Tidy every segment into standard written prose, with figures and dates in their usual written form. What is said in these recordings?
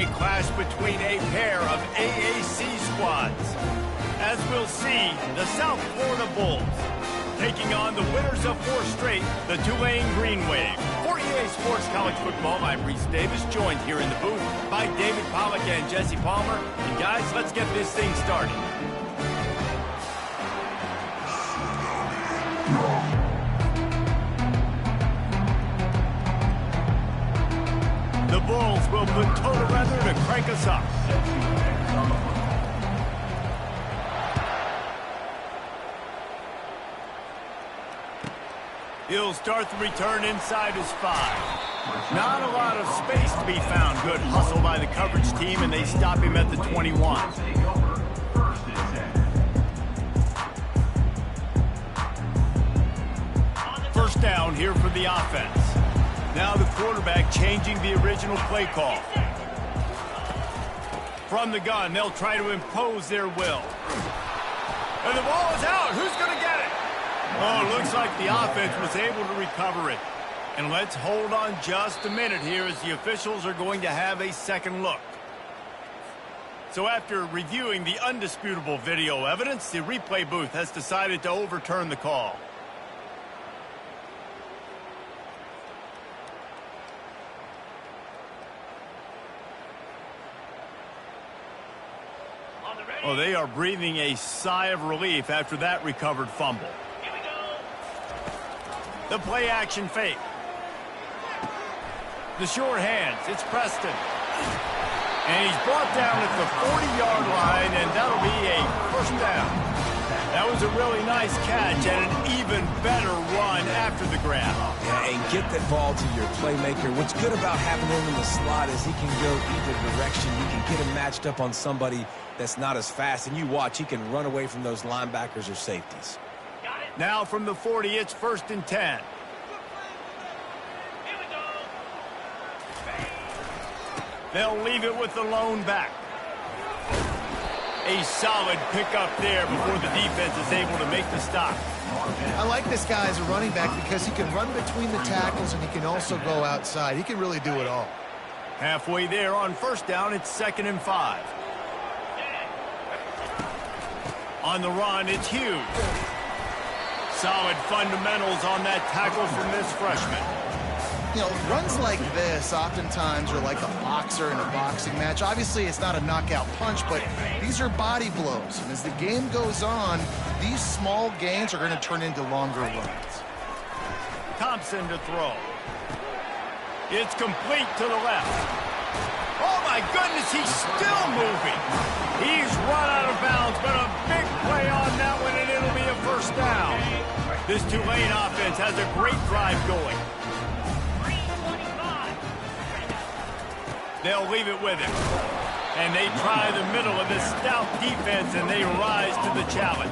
a clash between a pair of AAC squads. As we'll see, the South Florida Bulls taking on the winners of 4 straight, the Tulane Green Wave. For EA Sports College Football, I'm Reese Davis, joined here in the booth by David Pollack and Jesse Palmer. And guys, let's get this thing started. The Bulls will put toe together to crank us up. He'll start the return inside his 5. Not a lot of space to be found. Good hustle by the coverage team, and they stop him at the 21. First down here for the offense. Now the quarterback changing the original play call. From the gun, they'll try to impose their will. And the ball is out. Who's going to get it? Oh, looks like the offense was able to recover it. And let's hold on just a minute here as the officials are going to have a second look. So after reviewing the undisputable video evidence, the replay booth has decided to overturn the call. Oh, they are breathing a sigh of relief after that recovered fumble. The play action fake. The short hands. It's Preston. And he's brought down at the 40-yard line, and that'll be a first down. That was a really nice catch and an even better run after the grab. Yeah, and get that ball to your playmaker. What's good about having him in the slot is he can go either direction. You can get him matched up on somebody that's not as fast, and you watch, he can run away from those linebackers or safeties. Now from the 40, it's 1st and 10. They'll leave it with the lone back. A solid pickup there before the defense is able to make the stop. I like this guy as a running back because he can run between the tackles and he can also go outside. He can really do it all. Halfway there on first down, it's 2nd and 5. On the run, it's Hughes. Solid fundamentals on that tackle from this freshman. You know, runs like this oftentimes are like a boxer in a boxing match. Obviously, it's not a knockout punch, but these are body blows. And as the game goes on, these small gains are going to turn into longer runs. Thompson to throw. It's complete to the left. Oh, my goodness, he's still moving. He's run out of bounds, but a big play on that one, and it'll be a first down. This Tulane offense has a great drive going. They'll leave it with him. And they try the middle of this stout defense, and they rise to the challenge.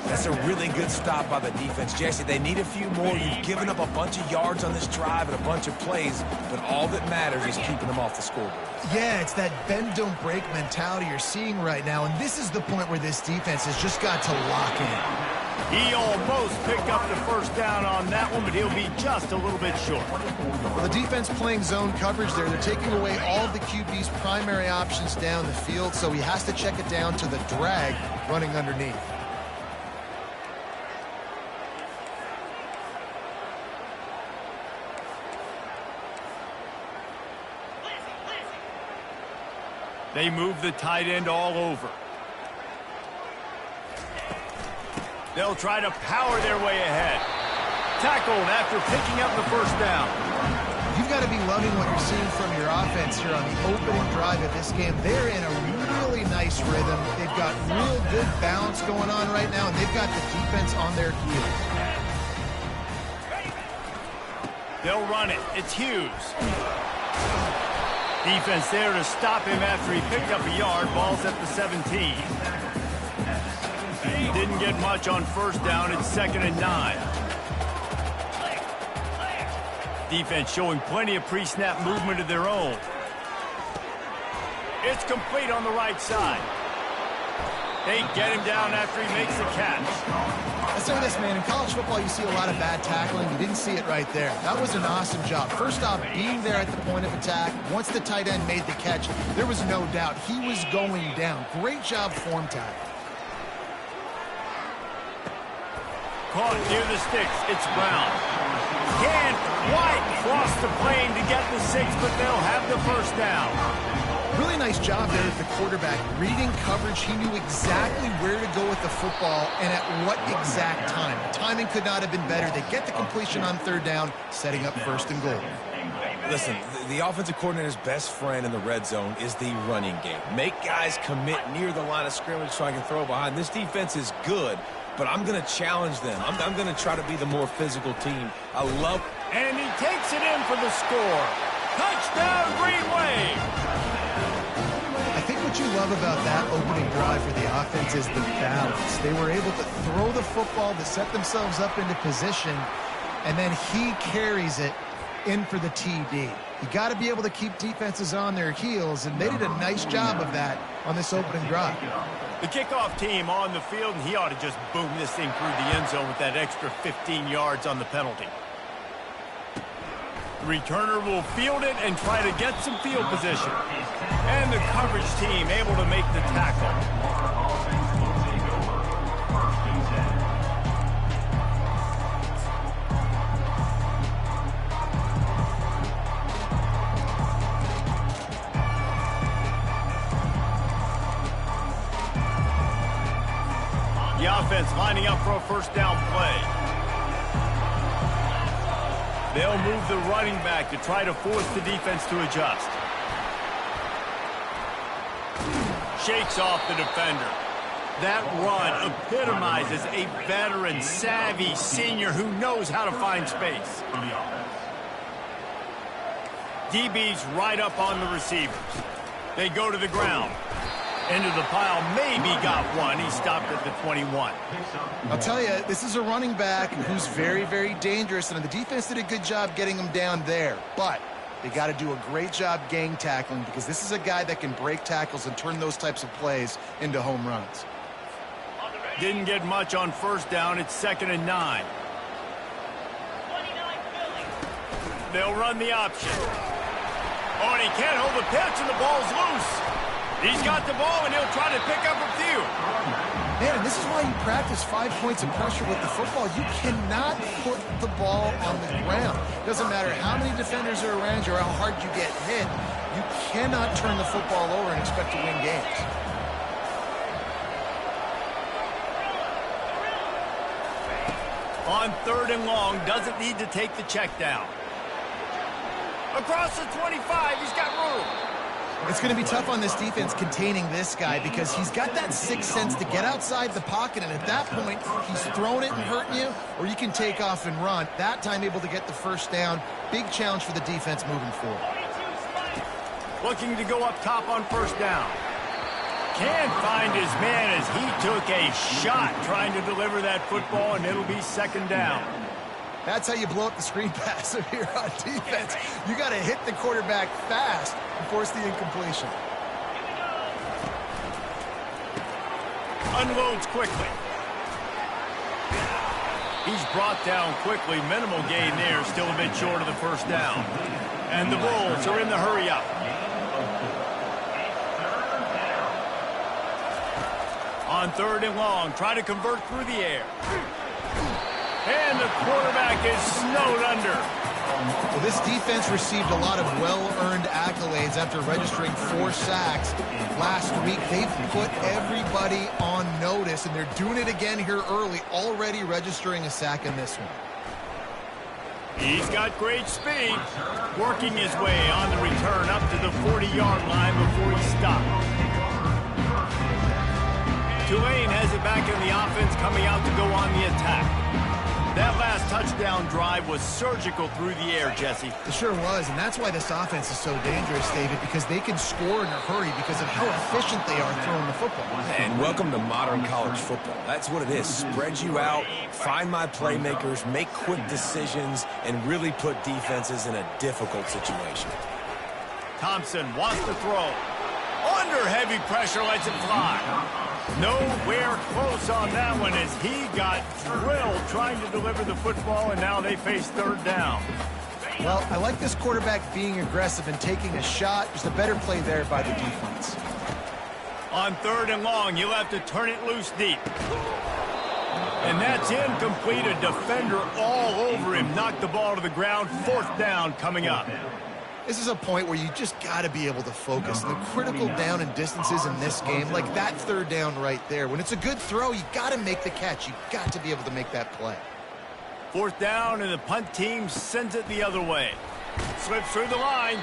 That's a really good stop by the defense, Jesse. They need a few more. You've given up a bunch of yards on this drive and a bunch of plays, but all that matters is keeping them off the scoreboard. Yeah, it's that bend, don't break mentality you're seeing right now, and this is the point where this defense has just got to lock in. He almost picked up the first down on that one, but he'll be just a little bit short. Well, the defense playing zone coverage there. They're taking away all of the QB's primary options down the field, so he has to check it down to the drag running underneath. They move the tight end all over. They'll try to power their way ahead. Tackled after picking up the first down. You've got to be loving what you're seeing from your offense here on the opening drive of this game. They're in a really nice rhythm. They've got real good balance going on right now, and they've got the defense on their heels. They'll run it. It's Hughes. Defense there to stop him after he picked up a yard. Ball's at the 17. Didn't get much on first down. It's 2nd and 9. Defense showing plenty of pre-snap movement of their own. It's complete on the right side. They get him down after he makes the catch. I'll say this, man. In college football, you see a lot of bad tackling. You didn't see it right there. That was an awesome job. First off, being there at the point of attack. Once the tight end made the catch, there was no doubt he was going down. Great job form tackle. Caught near the sticks. It's Brown. Can't quite cross the plane to get the 6, but they'll have the first down. Really nice job there at the quarterback. Reading coverage, he knew exactly where to go with the football and at what exact time. The timing could not have been better. They get the completion on third down, setting up first and goal. Listen, the offensive coordinator's best friend in the red zone is the running game. Make guys commit near the line of scrimmage so I can throw behind. This defense is good, but I'm going to challenge them. I'm going to try to be the more physical team. I love... And he takes it in for the score. Touchdown, Green Wave! I think what you love about that opening drive for the offense is the balance. They were able to throw the football to set themselves up into position, and then he carries it in for the TD. You got to be able to keep defenses on their heels, and they did a nice job of that on this opening drive. The kickoff team on the field, and he ought to just boom this thing through the end zone with that extra 15 yards on the penalty. The returner will field it and try to get some field position. And the coverage team able to make the tackle. The offense lining up for a first down play. They'll move the running back to try to force the defense to adjust. Shakes off the defender. That run epitomizes a veteran, savvy senior who knows how to find space. DB's right up on the receivers. They go to the ground. Into the pile, maybe got one. He stopped at the 21. I'll tell you, this is a running back who's very, very dangerous, and the defense did a good job getting him down there. But they got to do a great job gang tackling because this is a guy that can break tackles and turn those types of plays into home runs. Didn't get much on first down. It's 2nd and 9. They'll run the option. Oh, and he can't hold the pitch, and the ball's loose. He's got the ball, and he'll try to pick up a few. Man, and this is why you practice 5 points of pressure with the football. You cannot put the ball on the ground. Doesn't matter how many defenders are around you or how hard you get hit. You cannot turn the football over and expect to win games. On 3rd and long, doesn't need to take the check down. Across the 25, he's got room. It's going to be tough on this defense containing this guy because he's got that sixth sense to get outside the pocket, and at that point, he's throwing it and hurting you, or you can take off and run. That time able to get the first down. Big challenge for the defense moving forward. Looking to go up top on first down. Can't find his man as he took a shot trying to deliver that football, and it'll be 2nd down. That's how you blow up the screen pass here on defense. You got to hit the quarterback fast and force the incompletion. Unloads quickly. He's brought down quickly. Minimal gain there. Still a bit short of the first down. And the Bulls are in the hurry up. On 3rd and long, try to convert through the air. And the quarterback is snowed under. Well, this defense received a lot of well-earned accolades after registering 4 sacks last week. They've put everybody on notice, and they're doing it again here early, already registering a sack in this one. He's got great speed, working his way on the return up to the 40-yard line before he stopped. Tulane has it back in the offense, coming out to go on the attack. That last touchdown drive was surgical through the air, Jesse. It sure was, and that's why this offense is so dangerous, David, because they can score in a hurry because of how efficient they are throwing the football. And welcome to modern college football. That's what it is. Spread you out, find my playmakers, make quick decisions, and really put defenses in a difficult situation. Thompson wants to throw. Under heavy pressure, lets it fly. Nowhere close on that one as he got drilled trying to deliver the football, and now they face third down. Well, I like this quarterback being aggressive and taking a shot. Just a better play there by the defense. On third and long, you'll have to turn it loose deep. And that's incomplete. A defender all over him. Knocked the ball to the ground. Fourth down coming up. This is a point where you just got to be able to focus. The critical down and distances in this game, like that third down right there. When it's a good throw, you got to make the catch. You got to be able to make that play. Fourth down, and the punt team sends it the other way. Slips through the line.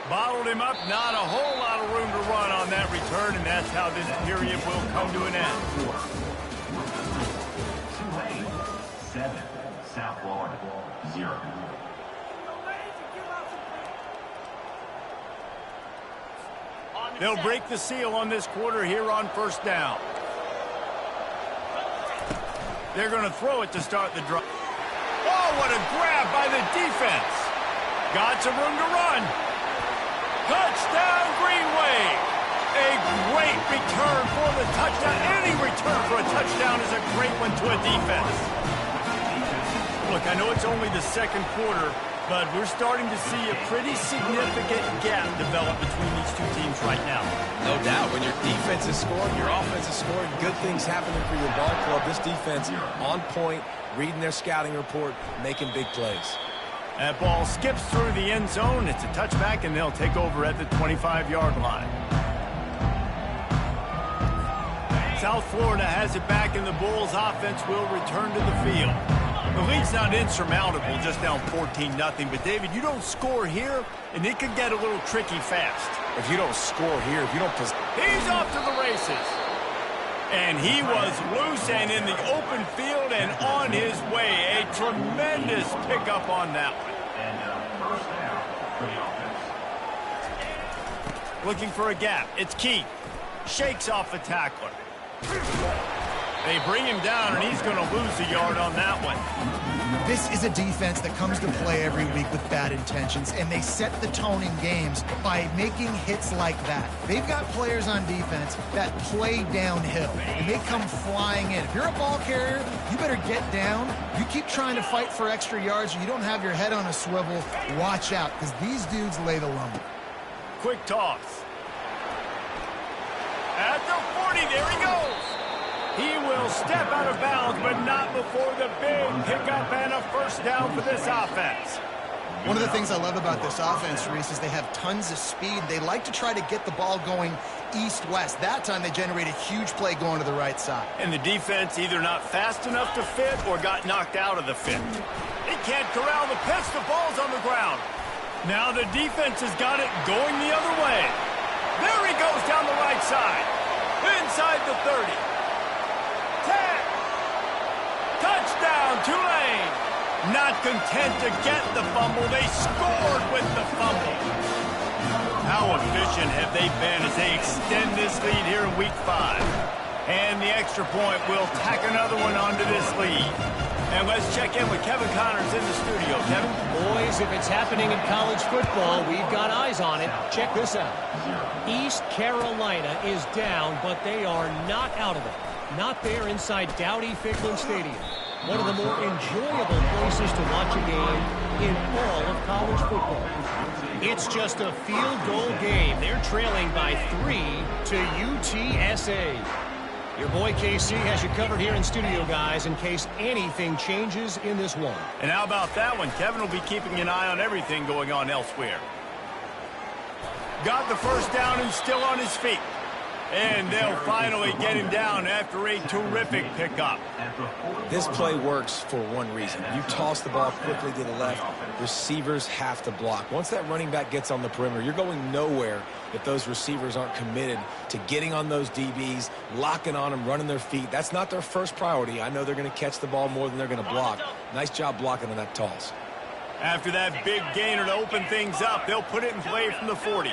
Bottled him up. Not a whole lot of room to run on that return, and that's how this period will come to an end. 7, South Florida, 0. They'll break the seal on this quarter here on first down. They're going to throw it to start the drive. Oh, what a grab by the defense. Got some room to run. Touchdown, Green Wave. A great return for the touchdown. Any return for a touchdown is a great one to a defense. Look, I know it's only the second quarter, but we're starting to see a pretty significant gap develop between these two teams right now. No doubt. When your defense is scoring, your offense is scoring, good things happening for your ball club. This defense on point, reading their scouting report, making big plays. That ball skips through the end zone. It's a touchback, and they'll take over at the 25-yard line. South Florida has it back, and the Bulls offense will return to the field. The lead's not insurmountable, just down 14-0. But, David, you don't score here, and it could get a little tricky fast. If you don't score here, if you don't... He's off to the races. And he was loose and in the open field and on his way. A tremendous pickup on that one. First down for the offense. Looking for a gap. It's Keith. Shakes off the tackler. They bring him down, and he's going to lose a yard on that one. This is a defense that comes to play every week with bad intentions, and they set the tone in games by making hits like that. They've got players on defense that play downhill, and they come flying in. If you're a ball carrier, you better get down. You keep trying to fight for extra yards, or you don't have your head on a swivel. Watch out, because these dudes lay the lumber. Quick toss. At the 40, there he goes. He will step out of bounds, but not before the big pickup and a first down for this offense. One of the things I love about this offense, Reese, is they have tons of speed. They like to try to get the ball going east-west. That time they generate a huge play going to the right side. And the defense either not fast enough to fit or got knocked out of the fit. They can't corral the pitch. The ball's on the ground. Now the defense has got it going the other way. There he goes down the right side. Inside the 30. 10. Touchdown, Tulane. Not content to get the fumble, they scored with the fumble. How efficient have they been as they extend this lead here in Week 5? And the extra point will tack another one onto this lead. And let's check in with Kevin Connors in the studio. Kevin? Boys, if it's happening in college football, we've got eyes on it. Check this out. East Carolina is down, but they are not out of it. Not there inside Dowdy-Ficklin Stadium. One of the more enjoyable places to watch a game in all of college football. It's just a field goal game. They're trailing by 3 to UTSA. Your boy KC has you covered here in studio, guys, in case anything changes in this one. And how about that one? Kevin will be keeping an eye on everything going on elsewhere. Got the first down and still on his feet. And they'll finally get him down after a terrific pickup. This play works for one reason. You toss the ball quickly to the left, receivers have to block. Once that running back gets on the perimeter, you're going nowhere if those receivers aren't committed to getting on those DBs, locking on them, running their feet. That's not their first priority. I know they're going to catch the ball more than they're going to block. Nice job blocking on that toss. After that big gainer to open things up, they'll put it in play from the 40.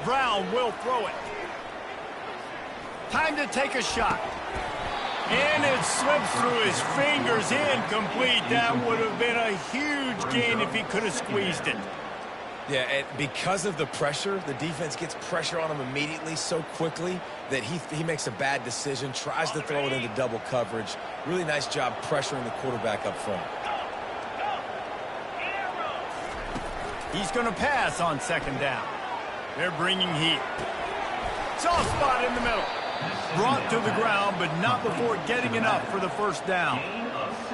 Brown will throw it. Time to take a shot. And it slips through his fingers, incomplete. That would have been a huge gain if he could have squeezed it. Yeah, and because of the pressure, the defense gets pressure on him immediately so quickly that he makes a bad decision, tries to throw it into double coverage. Really nice job pressuring the quarterback up front. He's going to pass on second down. They're bringing heat. Soft spot in the middle. Brought to the ground, but not before getting enough for the first down.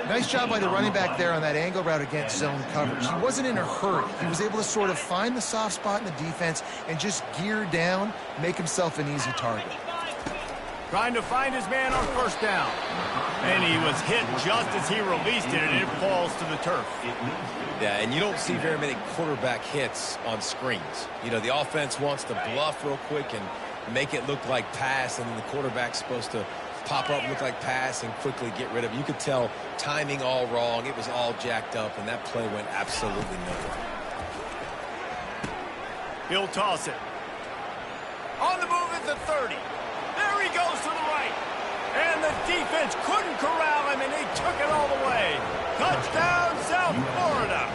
Nice job by the running back there on that angle route against zone coverage. He wasn't in a hurry. He was able to sort of find the soft spot in the defense and just gear down, make himself an easy target. Trying to find his man on first down. And he was hit just as he released it, and it falls to the turf. Yeah, and you don't see very many quarterback hits on screens. You know, the offense wants to bluff real quick and make it look like pass, and then the quarterback's supposed to pop up, look like pass, and quickly get rid of it. You could tell timing all wrong. It was all jacked up, and that play went absolutely nowhere. He'll toss it. On the move at the 30. There he goes to the right. And the defense couldn't corral him, and he took it all the way. Touchdown, South Florida.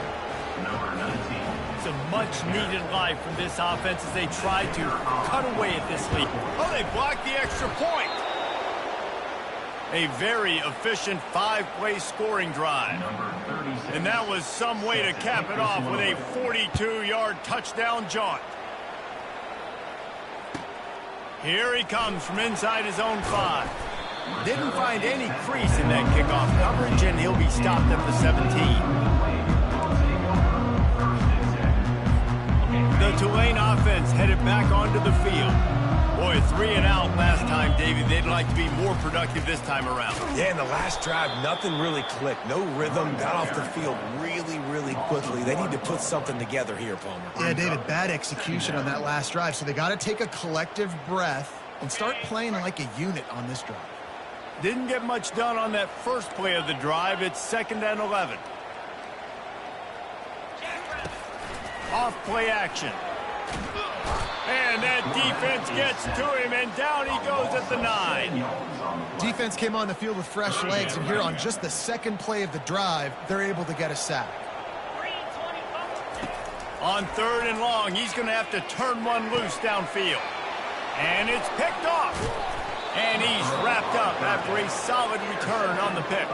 Number 19. Some much-needed life from this offense as they tried to cut away at this lead. Oh, they blocked the extra point. A very efficient 5-play scoring drive. And that was some way to cap it off with a 42-yard touchdown jaunt. Here he comes from inside his own 5. Didn't find any crease in that kickoff coverage, and he'll be stopped at the 17. The Tulane offense headed back onto the field. Boy, 3 and out last time, David. They'd like to be more productive this time around. Yeah, in the last drive, nothing really clicked. No rhythm, got off the field really, really quickly. They need to put something together here, Palmer. Yeah, David, bad execution on that last drive, so they got to take a collective breath and start playing like a unit on this drive. Didn't get much done on that first play of the drive. It's 2nd and 11. Off play action. And that defense gets to him, and down he goes at the 9. Defense came on the field with fresh legs, and here on just the second play of the drive, they're able to get a sack. On 3rd and long, he's going to have to turn one loose downfield. And it's picked off. And he's wrapped up after a solid return on the pick.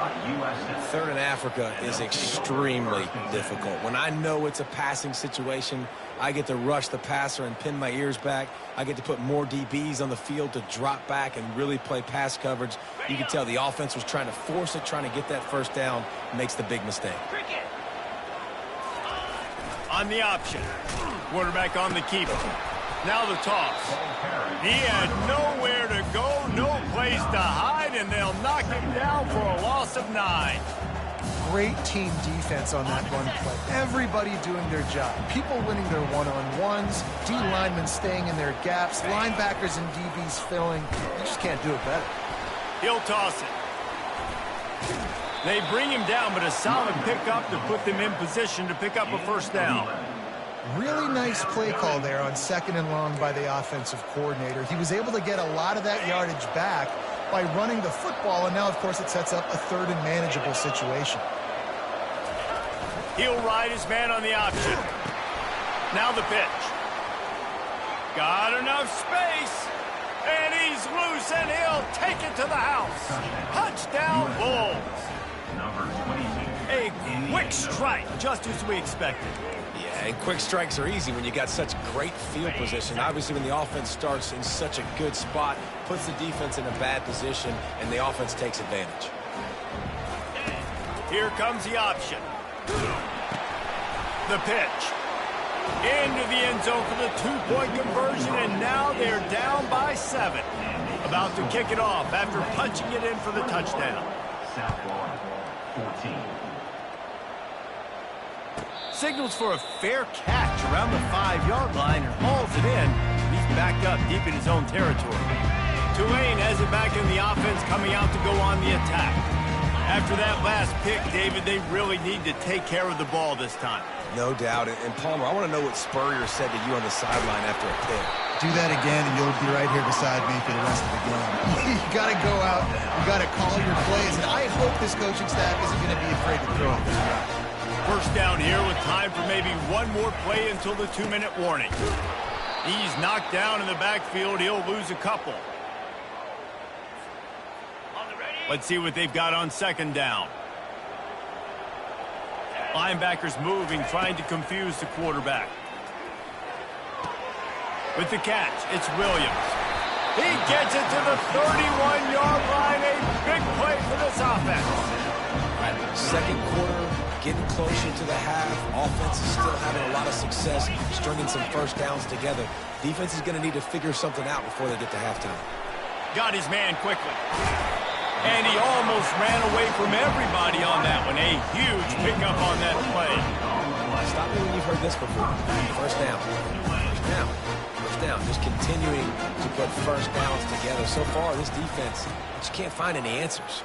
3rd and Africa is extremely difficult. When I know it's a passing situation, I get to rush the passer and pin my ears back. I get to put more DBs on the field to drop back and really play pass coverage. You can tell the offense was trying to force it, trying to get that first down, makes the big mistake. On the option. Quarterback on the keeper. Now the toss. He had nowhere to go, no place to hide, and they'll knock him down for a loss of 9. Great team defense on that run play. Everybody doing their job. People winning their one-on-ones, D linemen staying in their gaps, linebackers and DBs filling. You just can't do it better. He'll toss it. They bring him down, but a solid pickup to put them in position to pick up a first down. Really nice play call there on 2nd and long by the offensive coordinator. He was able to get a lot of that yardage back by running the football, and now, of course, it sets up a 3rd and manageable situation. He'll ride his man on the option. Now the pitch. Got enough space, and he's loose, and he'll take it to the house. Touchdown, Bulls. Number 22. A quick strike, just as we expected. Yeah, and quick strikes are easy when you got such great field position. Obviously, when the offense starts in such a good spot, puts the defense in a bad position, and the offense takes advantage. Here comes the option. The pitch. Into the end zone for the 2-point conversion, and now they're down by 7. About to kick it off after punching it in for the touchdown. South Florida, 14. Signals for a fair catch around the 5-yard line and hauls it in. He's backed up deep in his own territory. Tulane has it back in the offense, coming out to go on the attack. After that last pick, David, they really need to take care of the ball this time. No doubt. And Palmer, I want to know what Spurrier said to you on the sideline after a pick. Do that again, and you'll be right here beside me for the rest of the game. You got to go out, you got to call your plays, and I hope this coaching staff isn't going to be afraid to throw it this route. First down here with time for maybe one more play until the 2-minute warning. He's knocked down in the backfield. He'll lose a couple. Let's see what they've got on second down. Linebackers moving, trying to confuse the quarterback. With the catch, it's Williams. He gets it to the 31-yard line. A big play for this offense. Second quarter, getting closer to the half. Offense is still having a lot of success stringing some first downs together. Defense is going to need to figure something out before they get to halftime. Got his man quickly. And he almost ran away from everybody on that one. A huge pickup on that play. Stop me when you've heard this before. First down. First down. First down. Just continuing to put first downs together. So far, this defense just can't find any answers.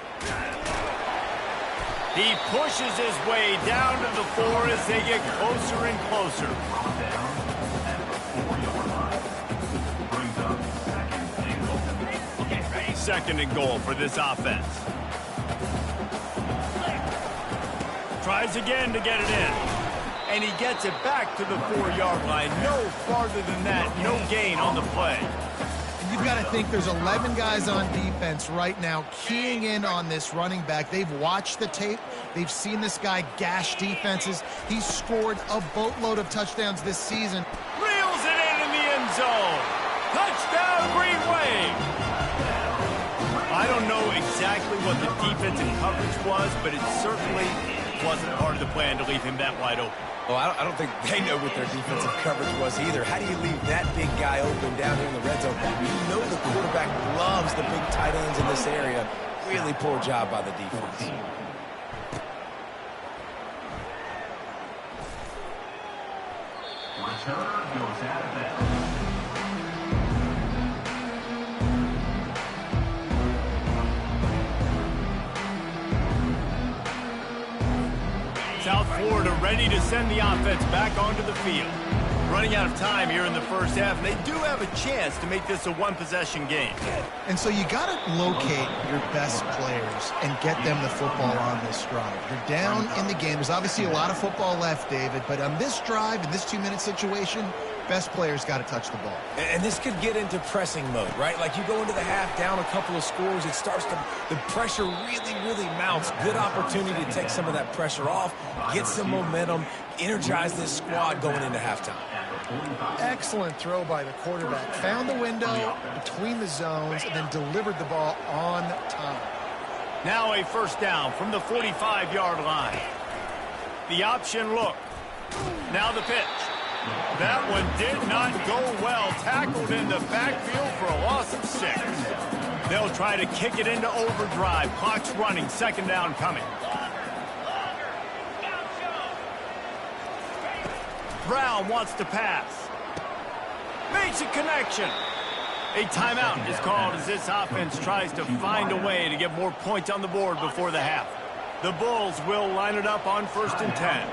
He pushes his way down to the 4 as they get closer and closer. Second and goal for this offense. Tries again to get it in. And he gets it back to the 4-yard line. No farther than that. No gain on the play. You've got to think there's 11 guys on defense right now keying in on this running back. They've watched the tape. They've seen this guy gash defenses. He's scored a boatload of touchdowns this season. Reels it in the end zone. Touchdown, Green Wave. I don't know exactly what the defensive coverage was, but it certainly wasn't part of the plan to leave him that wide open. Well, I don't think they know what their defensive coverage was either. How do you leave that big guy open down here in the red zone? You know the quarterback loves the big tight ends in this area. Really poor job by the defense. Returner goes out of bounds. South Florida ready to send the offense back onto the field. Running out of time here in the first half, and they do have a chance to make this a one-possession game. And so you got to locate your best players and get them the football on this drive. You're down in the game. There's obviously a lot of football left, David, but on this drive, in this 2-minute situation, best players got to touch the ball. And this could get into pressing mode, right? Like you go into the half down a couple of scores, it starts to, the pressure really mounts. Good opportunity to take some of that pressure off, get some momentum, energize this squad going into halftime. Excellent throw by the quarterback. Found the window between the zones and then delivered the ball on time. Now a first down from the 45-yard line. The option look. Now the pitch. That one did not go well. Tackled in the backfield for a loss of 6. They'll try to kick it into overdrive. Clock's running. Second down coming. Brown wants to pass. Makes a connection. A timeout is called as this offense tries to find a way to get more points on the board before the half. The Bulls will line it up on 1st and 10.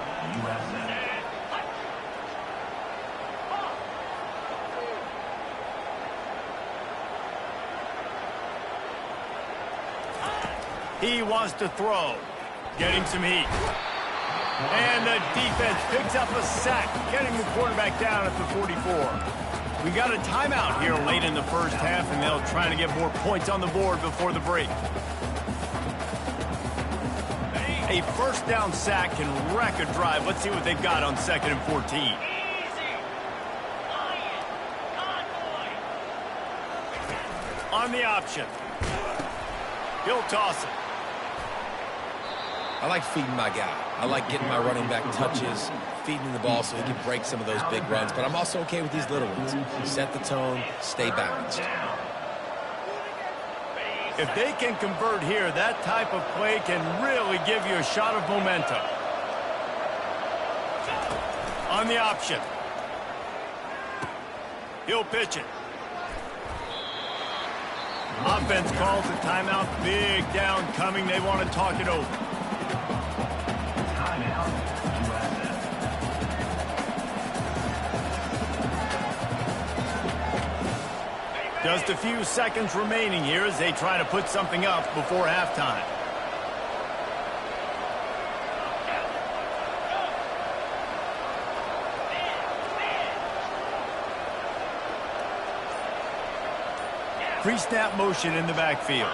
He wants to throw. Getting some heat. And the defense picks up a sack, getting the quarterback down at the 44. We got a timeout here late in the first half, and they'll try to get more points on the board before the break. A first down sack can wreck a drive. Let's see what they've got on 2nd and 14. On the option. He'll toss it. I like feeding my guy. I like getting my running back touches, feeding the ball so he can break some of those big runs. But I'm also okay with these little ones. Set the tone, stay balanced. If they can convert here, that type of play can really give you a shot of momentum. On the option. He'll pitch it. Offense calls a timeout. Big down coming. They want to talk it over. Just a few seconds remaining here as they try to put something up before halftime. Pre-snap motion in the backfield.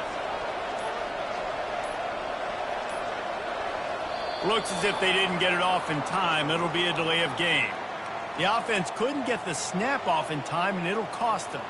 Looks as if they didn't get it off in time. It'll be a delay of game. The offense couldn't get the snap off in time, and it'll cost them.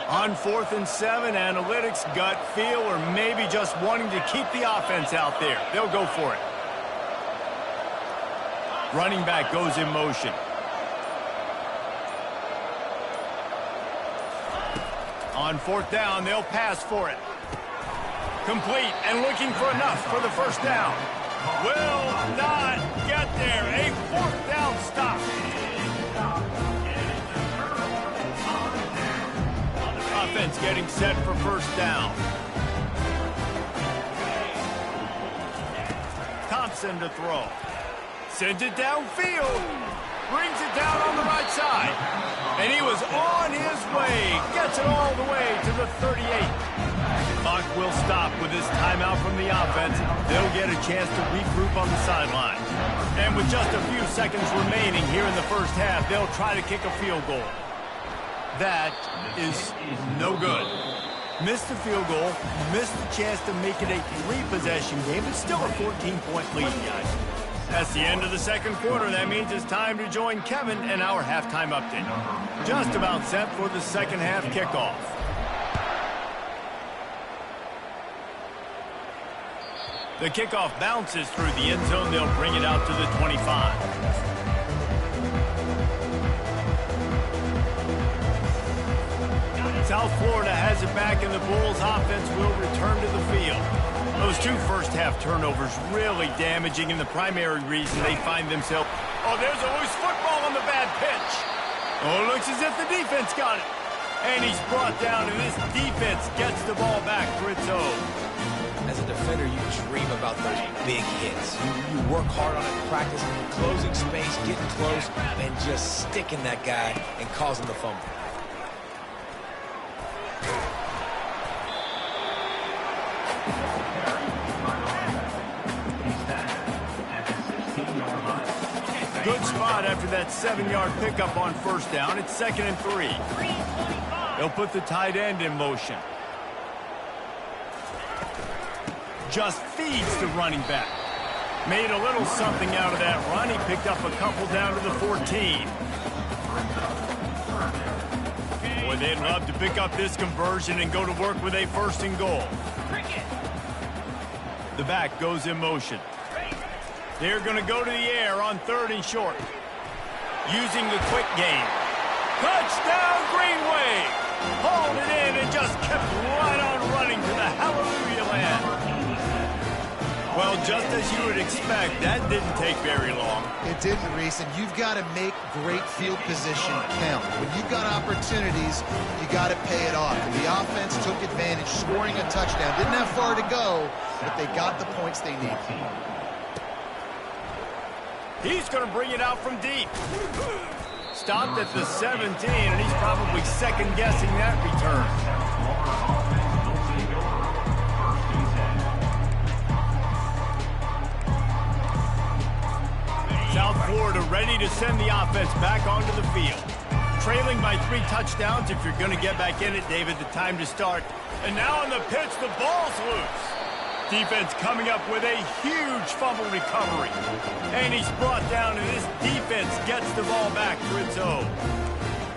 On 4th and 7, analytics, gut feel, or maybe just wanting to keep the offense out there. They'll go for it. Running back goes in motion. On 4th down, they'll pass for it. Complete and looking for enough for the first down. Will not get there. A 4th down stop. Offense getting set for first down. Thompson to throw. Sends it downfield. Brings it down on the right side. And he was on his way. Gets it all the way to the 38. Clock will stop with this timeout from the offense. They'll get a chance to regroup on the sideline. And with just a few seconds remaining here in the first half, they'll try to kick a field goal. That is no good. Missed the field goal, missed the chance to make it a 3-possession game. It's still a 14-point lead, guys. That's the end of the second quarter. That means it's time to join Kevin and our halftime update. Just about set for the second half kickoff. The kickoff bounces through the end zone. They'll bring it out to the 25. South Florida has it back, and the Bulls offense will return to the field. Those 2 first-half turnovers really damaging, and the primary reason they find themselves... Oh, there's a loose football on the bad pitch. Oh, it looks as if the defense got it. And he's brought down, and this defense gets the ball back for its own. As a defender, you dream about those big hits. You work hard on it in practice, closing space, getting close, and just sticking that guy and causing the fumble. Good spot after that 7-yard pickup on first down. It's 2nd and 3. They'll put the tight end in motion. Just feeds the running back. Made a little something out of that run. He picked up a couple down to the 14. Boy, they'd love to pick up this conversion and go to work with a 1st and goal. The back goes in motion. They're going to go to the air on 3rd and short. Using the quick game. Touchdown, Greenway! Hauled it in and just kept right on running to the hallelujah land. Well, just as you would expect, that didn't take very long. It didn't, Reese, and you've got to make great field position count. When you've got opportunities, you got to pay it off. And the offense took advantage, scoring a touchdown. Didn't have far to go, but they got the points they need. He's going to bring it out from deep. Stopped at the 17, and he's probably second-guessing that return. South Florida ready to send the offense back onto the field. Trailing by 3 touchdowns. If you're going to get back in it, David, the time to start. And now on the pitch, the ball's loose. Defense coming up with a huge fumble recovery. And he's brought down, and this defense gets the ball back for its own.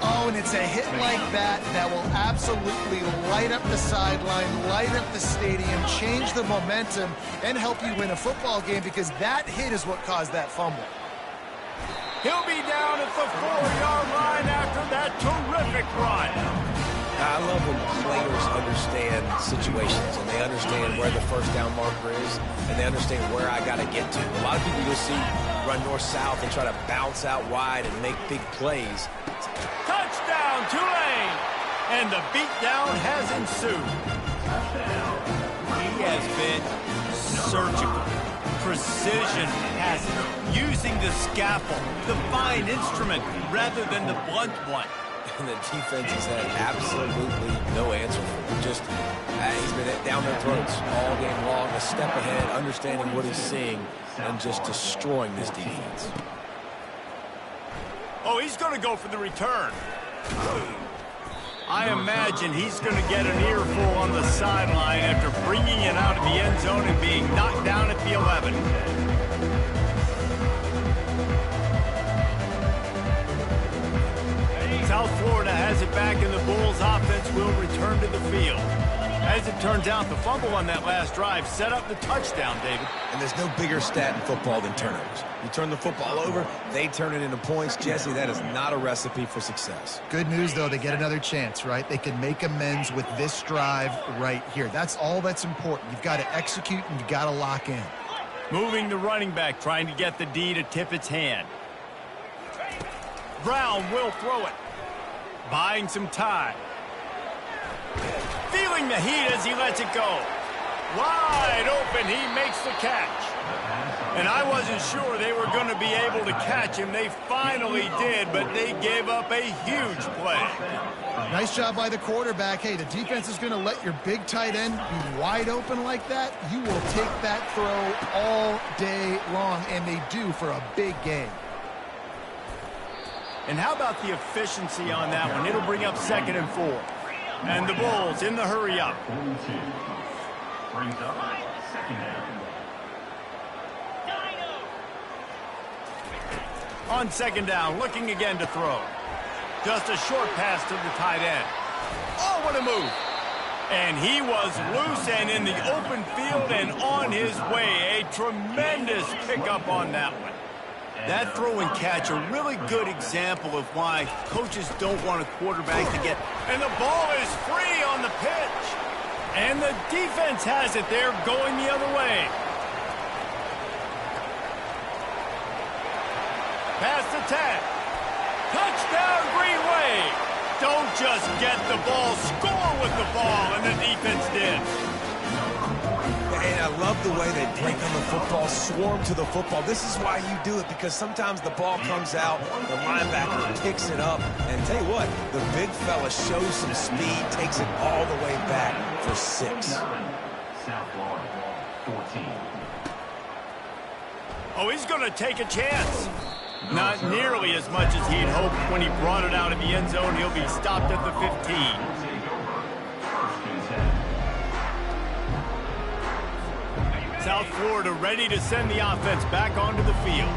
Oh, and it's a hit like that that will absolutely light up the sideline, light up the stadium, change the momentum, and help you win a football game, because that hit is what caused that fumble. He'll be down at the 4-yard line after that terrific run. I love when players understand situations and they understand where the first down marker is and they understand where I got to get to. A lot of people you'll see run north-south and try to bounce out wide and make big plays. Touchdown, Tulane! And the beatdown has ensued. He has been surgical. Precision passing, using the scalpel, the fine instrument rather than the blunt one. And the defense has had absolutely no answer for him. Just, he's been down their throats all game long, a step ahead, understanding what he's seeing, and just destroying this defense. Oh, he's going to go for the return. I imagine he's going to get an earful on the sideline after bringing it out of the end zone and being knocked down at the 11. South Florida has it back, and the Bulls offense will return to the field. As it turns out, the fumble on that last drive set up the touchdown, David. And there's no bigger stat in football than turnovers. You turn the football over, they turn it into points. Jesse, that is not a recipe for success. Good news, though, they get another chance, right? They can make amends with this drive right here. That's all that's important. You've got to execute, and you've got to lock in. Moving the running back, trying to get the D to tip its hand. Brown will throw it. Buying some time. Feeling the heat as he lets it go. Wide open, he makes the catch. And I wasn't sure they were going to be able to catch him. They finally did, but they gave up a huge play. Nice job by the quarterback. Hey, the defense is going to let your big tight end be wide open like that. You will take that throw all day long, and they do for a big gain. And how about the efficiency on that one? It'll bring up 2nd and 4. And the Bulls in the hurry up. Brings up 2nd down. On 2nd down, looking again to throw. Just a short pass to the tight end. Oh, what a move. And he was loose and in the open field and on his way. A tremendous pickup on that one. That throw and catch, a really good example of why coaches don't want a quarterback to get... And the ball is free on the pitch. And the defense has it there going the other way. Pass to 10. Touchdown, Green Wave. Don't just get the ball, score with the ball, and the defense did. And I love the way they break on the football, swarm to the football. This is why you do it, because sometimes the ball comes out, the linebacker picks it up, and tell you what, the big fella shows some speed, takes it all the way back for 6. South Florida, 14. Oh, he's going to take a chance. Not nearly as much as he'd hoped when he brought it out of the end zone. He'll be stopped at the 15. South Florida ready to send the offense back onto the field.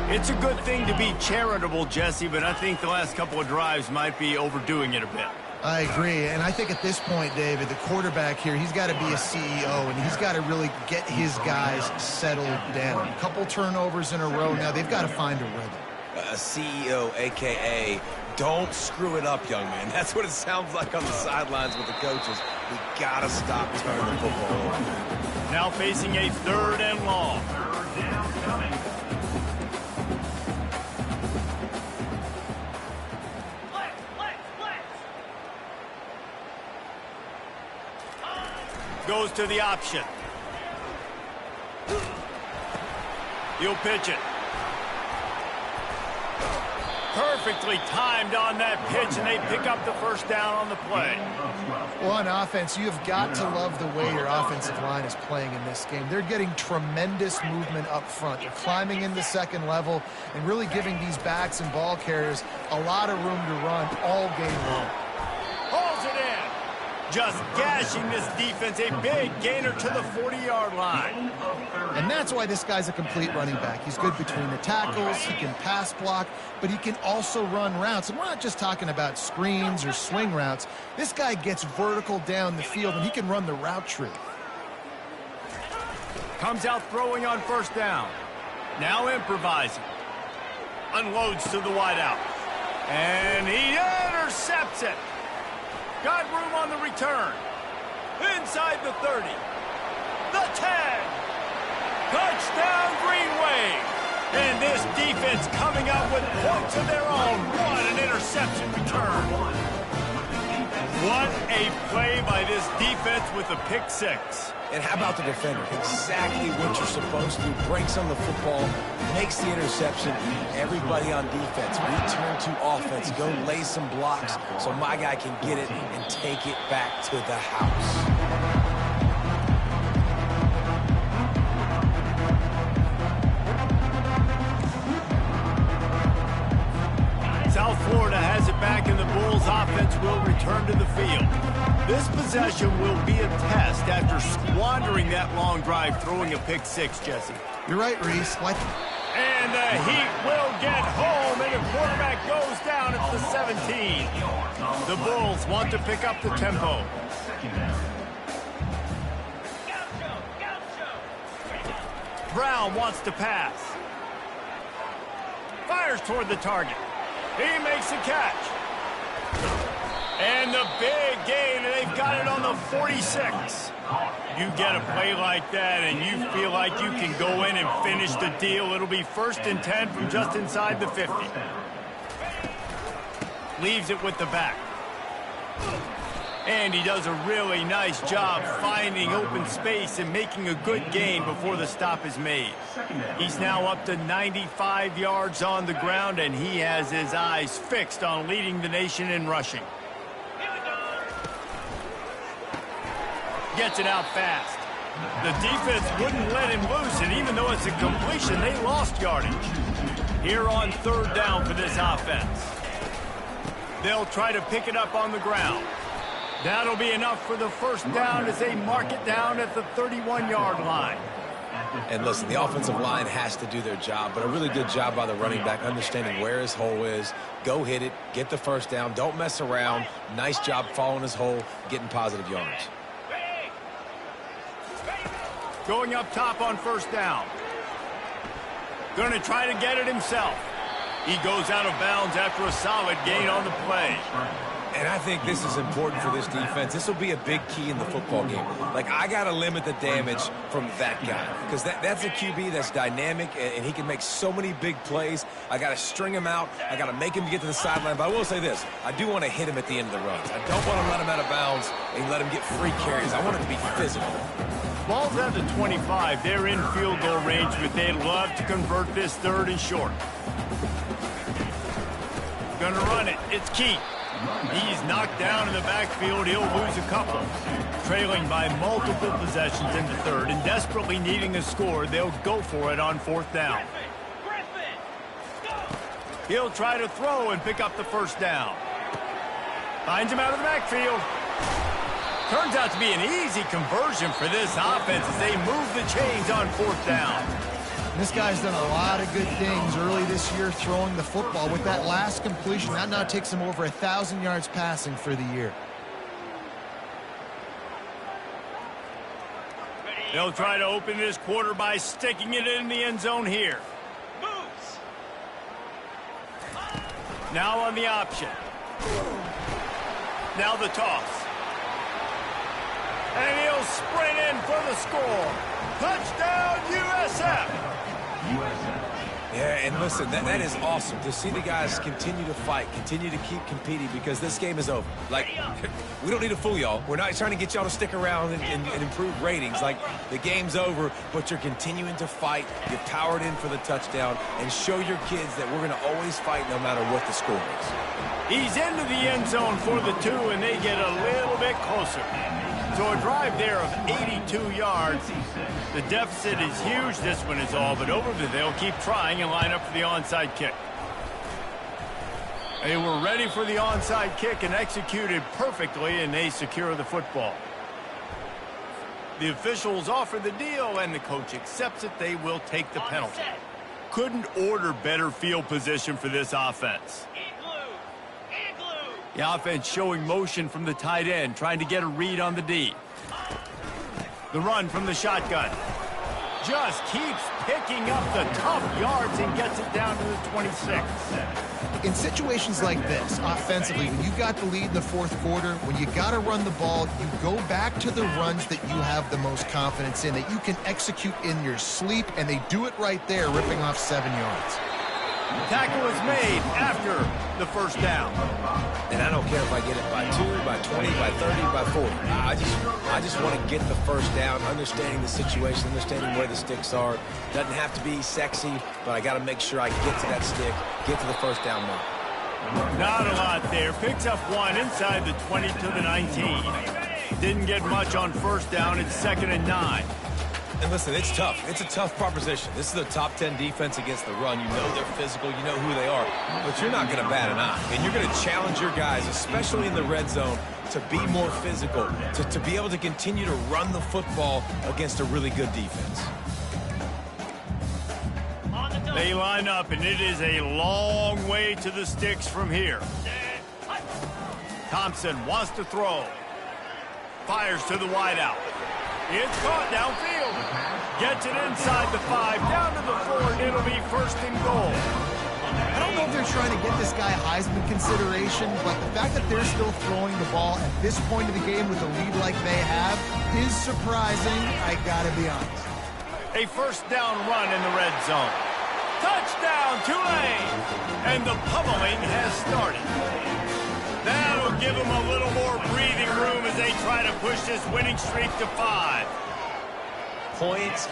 It's a good thing to be charitable, Jesse, but I think the last couple of drives might be overdoing it a bit. I agree, and I think at this point, David, the quarterback here, he's got to be a CEO, and he's got to really get his guys settled down. A couple turnovers in a row now. They've got to find a rhythm. A CEO, a.k.a. don't screw it up, young man. That's what it sounds like on the sidelines with the coaches. We got to stop turning the football over. Now facing a 3rd and long. 3rd down coming. Goes to the option. He'll pitch it. Perfectly timed on that pitch, and they pick up the 1st down on the play. Well, on offense, you have got to love the way your offensive line is playing in this game. They're getting tremendous movement up front. They're climbing in the 2nd level and really giving these backs and ball carriers a lot of room to run all game long. Hauls it in. Just gashing this defense, a big gainer to the 40-yard line. And that's why this guy's a complete running back. He's good between the tackles, he can pass block, but he can also run routes. And we're not just talking about screens or swing routes. This guy gets vertical down the field, and he can run the route tree. Comes out throwing on 1st down. Now improvising. Unloads to the wideout. And he intercepts it. Got room on the return. Inside the 30. The 10. Touchdown, Green Wave. And this defense coming up with points of their own. What an interception return. What a play by this defense with a pick six. And how about the defender? Exactly what you're supposed to. Breaks on the football, makes the interception. Everybody on defense, return to offense. Go lay some blocks so my guy can get it and take it back to the house. South Florida has it back, and the Bulls offense will return to the field. This possession will be a test after squandering that long drive, throwing a pick six, Jesse. You're right, Reese. And the Heat will get home, and the quarterback goes down at the 17. The Bulls want to pick up the tempo. Brown wants to pass. Fires toward the target. He makes the catch. And the big gain, and they've got it on the 46. You get a play like that, and you feel like you can go in and finish the deal. It'll be 1st and 10 from just inside the 50. Leaves it with the back. And he does a really nice job finding open space and making a good gain before the stop is made. He's now up to 95 yards on the ground, and he has his eyes fixed on leading the nation in rushing. Gets it out fast. The defense wouldn't let him loose, and even though it's a completion, they lost yardage. Here on 3rd down for this offense. They'll try to pick it up on the ground. That'll be enough for the 1st down as they mark it down at the 31-yard line. And listen, the offensive line has to do their job, but a really good job by the running back understanding where his hole is. Go hit it, get the 1st down, don't mess around. Nice job following his hole, getting positive yards. Going up top on 1st down. Going to try to get it himself. He goes out of bounds after a solid gain on the play. And I think this is important for this defense. This will be a big key in the football game. Like, I got to limit the damage from that guy because that's a QB that's dynamic, and he can make so many big plays. I got to string him out. I got to make him get to the sideline. But I will say this. I do want to hit him at the end of the runs. I don't want to let him out of bounds and let him get free carries. I want it to be physical. Ball's at the 25. They're in field goal range, but they'd love to convert this 3rd and short. Gonna run it. It's Keith. He's knocked down in the backfield. He'll lose a couple. Trailing by multiple possessions in the 3rd and desperately needing a score, they'll go for it on 4th down. He'll try to throw and pick up the 1st down. Finds him out of the backfield. Turns out to be an easy conversion for this offense as they move the chains on 4th down. This guy's done a lot of good things early this year throwing the football. With that last completion, that now takes him over 1,000 yards passing for the year. They'll try to open this quarter by sticking it in the end zone here. Now on the option. Now the toss. And he'll sprint in for the score. Touchdown, USF. Yeah, and listen, that is awesome to see the guys continue to fight, continue to keep competing because this game is over. Like, we don't need to fool y'all. We're not trying to get y'all to stick around and improve ratings. Like, the game's over, but you're continuing to fight. You've powered in for the touchdown and show your kids that we're going to always fight no matter what the score is. He's into the end zone for the 2, and they get a little bit closer. So a drive there of 82 yards. The deficit is huge. This one is all but over, but they'll keep trying and line up for the onside kick. They were ready for the onside kick and executed perfectly, and they secure the football. The officials offer the deal, and the coach accepts it. They will take the penalty. Couldn't order better field position for this offense. The offense showing motion from the tight end, trying to get a read on the D. The run from the shotgun. Just keeps picking up the tough yards and gets it down to the 26. In situations like this, offensively, when you got the lead in the 4th quarter, when you got to run the ball, you go back to the runs that you have the most confidence in, that you can execute in your sleep, and they do it right there, ripping off 7 yards. Tackle was made after the first down. And I don't care if I get it by 2, by 20, by 30, by 40. I just want to get the first down, understanding the situation, understanding where the sticks are. Doesn't have to be sexy, but I got to make sure I get to that stick, get to the first down mark. Not a lot there. Picks up 1 inside the 20 to the 19. Didn't get much on first down. It's 2nd and 9. And listen, it's tough. It's a tough proposition. This is a top 10 defense against the run. You know they're physical. You know who they are. But you're not going to bat an eye. And you're going to challenge your guys, especially in the red zone, to be more physical, to be able to continue to run the football against a really good defense. They line up, and it is a long way to the sticks from here. Thompson wants to throw. Fires to the wideout. It's caught downfield. Gets it inside the 5, down to the 4, and it'll be 1st and goal. I don't know if they're trying to get this guy Heisman consideration, but the fact that they're still throwing the ball at this point of the game with a lead like they have is surprising, I gotta be honest. A 1st down run in the red zone. Touchdown, Tulane! And the pummeling has started. That'll give them a little more breathing room as they try to push this winning streak to 5. Points,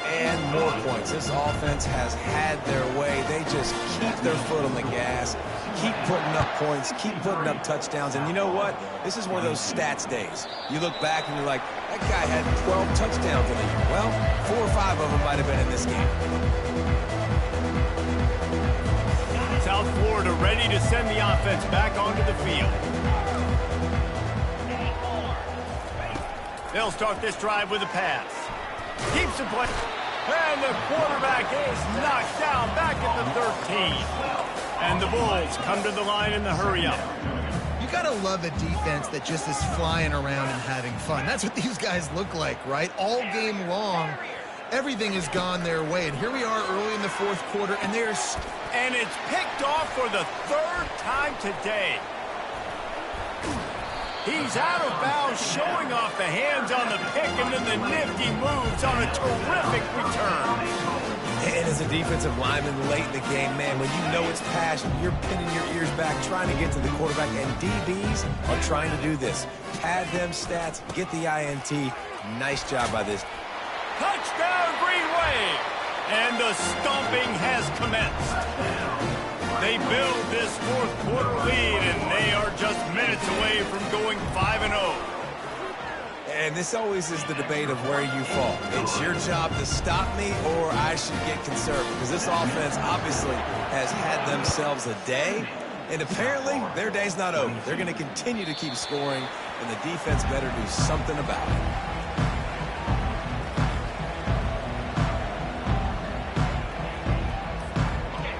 and more points. This offense has had their way. They just keep their foot on the gas, keep putting up points, keep putting up touchdowns. And you know what? This is one of those stats days. You look back and you're like, that guy had 12 touchdowns in the year. Well, 4 or 5 of them might have been in this game. South Florida ready to send the offense back onto the field. They'll start this drive with a pass. Keeps the play. And the quarterback is knocked down back at the 13. And the Bulls come to the line in the hurry-up. You gotta love a defense that just is flying around and having fun. That's what these guys look like, right? All game long, everything has gone their way. And here we are early in the 4th quarter, and there's... And it's picked off for the 3rd time today. He's out of bounds, showing off the hands on the pick, and then the nifty moves on a terrific return. And as a defensive lineman late in the game, man, when you know it's passion, you're pinning your ears back, trying to get to the quarterback, and DBs are trying to do this. Pad them stats, get the INT. Nice job by this. Touchdown, Green Wave! And the stomping has commenced. They build this 4th quarter lead, and they are just minutes away from going 5-0. And this always is the debate of where you fall. It's your job to stop me, or I should get conservative. Because this offense obviously has had themselves a day, and apparently their day's not over. They're going to continue to keep scoring, and the defense better do something about it.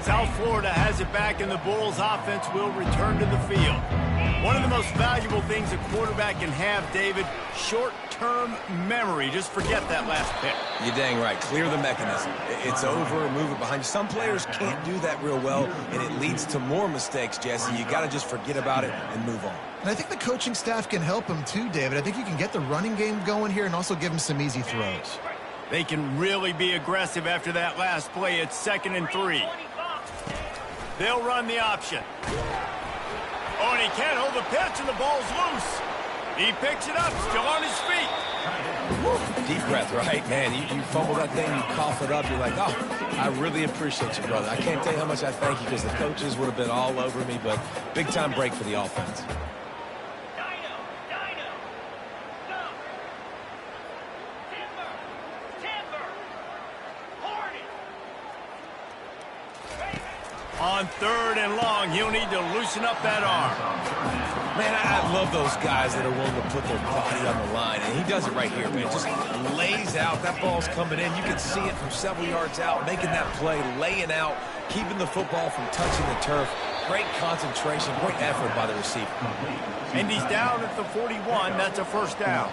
South Florida has it back, and the Bulls offense will return to the field. One of the most valuable things a quarterback can have, David, short-term memory. Just forget that last pick. You're dang right. Clear the mechanism. It's over, move it behind you. Some players can't do that real well, and it leads to more mistakes, Jesse. You got to just forget about it and move on. And I think the coaching staff can help him too, David. I think you can get the running game going here and also give him some easy throws. They can really be aggressive after that last play. It's 2nd and 3. They'll run the option. Oh, and he can't hold the pitch, and the ball's loose. He picks it up, still on his feet. Woo. Deep breath, right? Man, you fumble that thing, you cough it up, you're like, oh, I really appreciate you, brother. I can't tell you how much I thank you, because the coaches would have been all over me, but big-time break for the offense. On 3rd and long, he'll need to loosen up that arm. Man, I love those guys that are willing to put their body on the line, and he does it right here, man. Just lays out. That ball's coming in. You can see it from several yards out, making that play, laying out, keeping the football from touching the turf. Great concentration, great effort by the receiver. And he's down at the 41. That's a 1st down.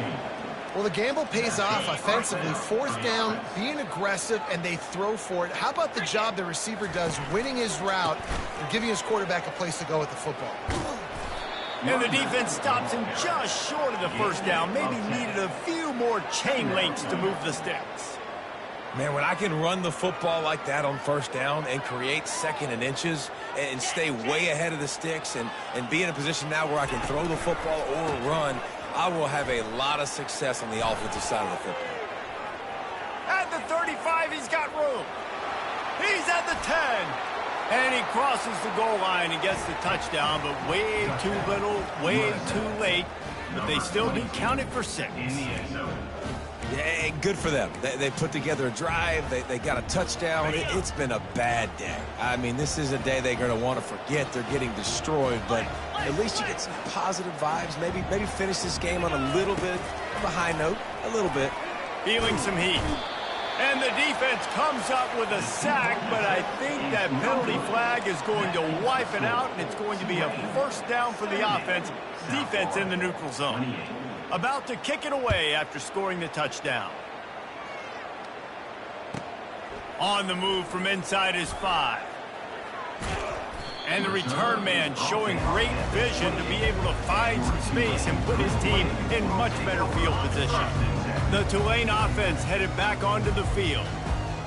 Well, the gamble pays off offensively. 4th down, being aggressive, and they throw for it. How about the job the receiver does, winning his route and giving his quarterback a place to go with the football? And the defense stops him just short of the 1st down. Maybe needed a few more chain links to move the sticks. Man, when I can run the football like that on first down and create second and inches and stay way ahead of the sticks and be in a position now where I can throw the football or run, I will have a lot of success on the offensive side of the football. At the 35, he's got room. He's at the 10. And he crosses the goal line and gets the touchdown, but way too little, way too late. But they still do count it for 6. Yeah, good for them. They put together a drive. They got a touchdown. It's been a bad day. I mean, this is a day they're going to want to forget. They're getting destroyed, but at least you get some positive vibes. Maybe finish this game on a little bit of a high note, a little bit. Feeling some heat. And the defense comes up with a sack, but I think that penalty flag is going to wipe it out, and it's going to be a first down for the offense. Defense in the neutral zone. About to kick it away after scoring the touchdown. On the move from inside his 5. And the return man showing great vision to be able to find some space and put his team in much better field position. The Tulane offense headed back onto the field.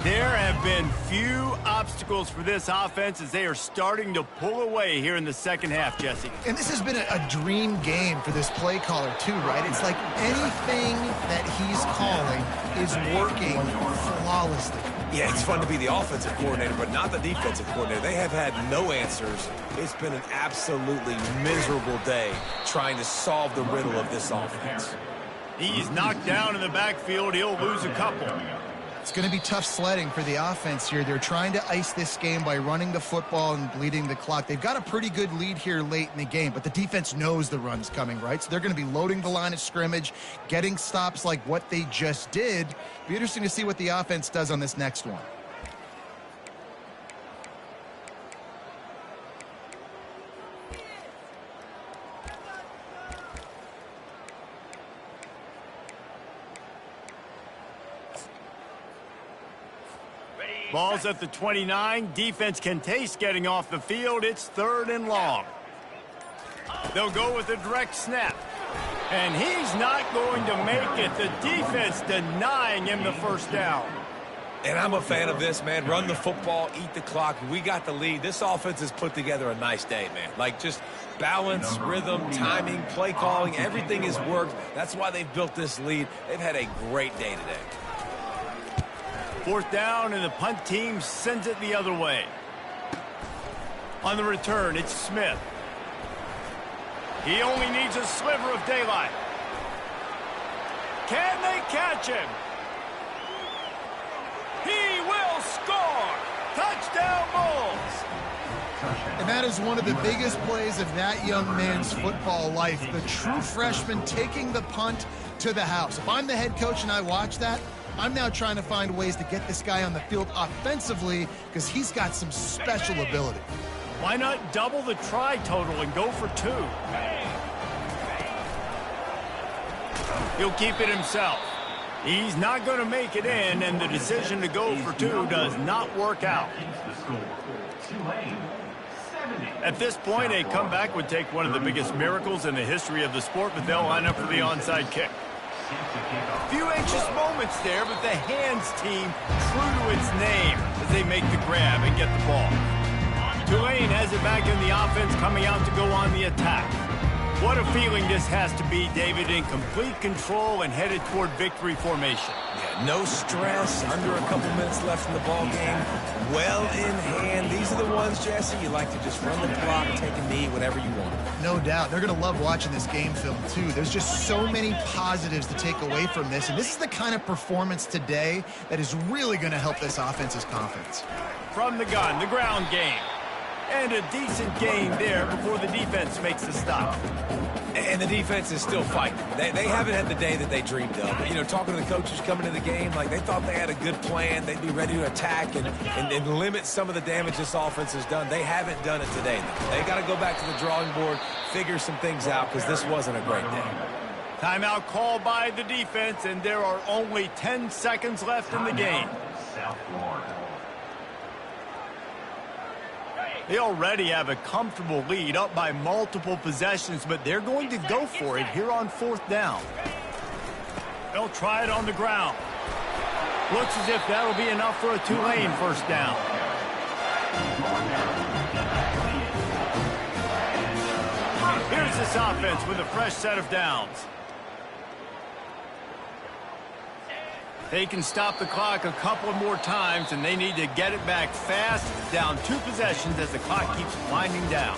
There have been few obstacles for this offense as they are starting to pull away here in the second half, Jesse. And this has been a dream game for this play caller, too, right? It's like anything that he's calling is working flawlessly. Yeah, it's fun to be the offensive coordinator, but not the defensive coordinator. They have had no answers. It's been an absolutely miserable day trying to solve the riddle of this offense. He's knocked down in the backfield. He'll lose a couple. It's going to be tough sledding for the offense here. They're trying to ice this game by running the football and bleeding the clock. They've got a pretty good lead here late in the game, but the defense knows the run's coming, right? So they're going to be loading the line of scrimmage, getting stops like what they just did. Be interesting to see what the offense does on this next one. Ball's at the 29. Defense can taste getting off the field. It's 3rd and long. They'll go with a direct snap. And he's not going to make it. The defense denying him the first down. And I'm a fan of this, man. Run the football, eat the clock. We got the lead. This offense has put together a nice day, man. Like, just balance, rhythm, timing, play calling, everything has worked. That's why they've built this lead. They've had a great day today. 4th down, and the punt team sends it the other way. On the return, it's Smith. He only needs a sliver of daylight. Can they catch him? He will score! Touchdown Bulls! And that is one of the biggest plays of that young man's football life. The true freshman taking the punt to the house. If I'm the head coach and I watch that, I'm now trying to find ways to get this guy on the field offensively because he's got some special ability. Why not double the try total and go for 2? He'll keep it himself. He's not going to make it in, and the decision to go for 2 does not work out. At this point, a comeback would take one of the biggest miracles in the history of the sport, but they'll line up for the onside kick. A few anxious moments there, but the hands team true to its name as they make the grab and get the ball. Tulane has it back in the offense, coming out to go on the attack. What a feeling this has to be, David, in complete control and headed toward victory formation. Yeah, no stress, under a couple minutes left in the ball game. Well in hand. These are the ones, Jesse, you like to just run the clock, take a knee, whatever you want. No doubt. They're going to love watching this game film, too. There's just so many positives to take away from this, and this is the kind of performance today that is really going to help this offense's confidence. From the gun, the ground game. And a decent gain there before the defense makes the stop. And the defense is still fighting. They haven't had the day that they dreamed of. You know, talking to the coaches coming to the game, like they thought they had a good plan. They'd be ready to attack and limit some of the damage this offense has done. They haven't done it today, though. They got to go back to the drawing board, figure some things out, because this wasn't a great day. Timeout called by the defense, and there are only 10 seconds left in the game. South Florida. They already have a comfortable lead, up by multiple possessions, but they're going to go for it here on 4th down. They'll try it on the ground. Looks as if that'll be enough for a Tulane first down. Here's this offense with a fresh set of downs. They can stop the clock a couple more times, and they need to get it back fast, down 2 possessions as the clock keeps winding down.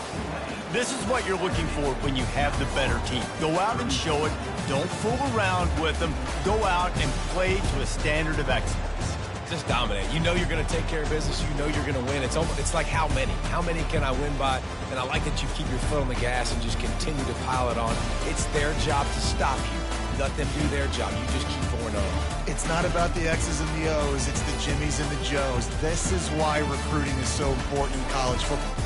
This is what you're looking for when you have the better team. Go out and show it. Don't fool around with them. Go out and play to a standard of excellence. Just dominate. You know you're going to take care of business. You know you're going to win. It's like how many? How many can I win by? And I like that you keep your foot on the gas and just continue to pile it on. It's their job to stop you. Let them do their job. You just keep going on. It's not about the X's and the O's. It's the Jimmies and the Joes. This is why recruiting is so important in college football.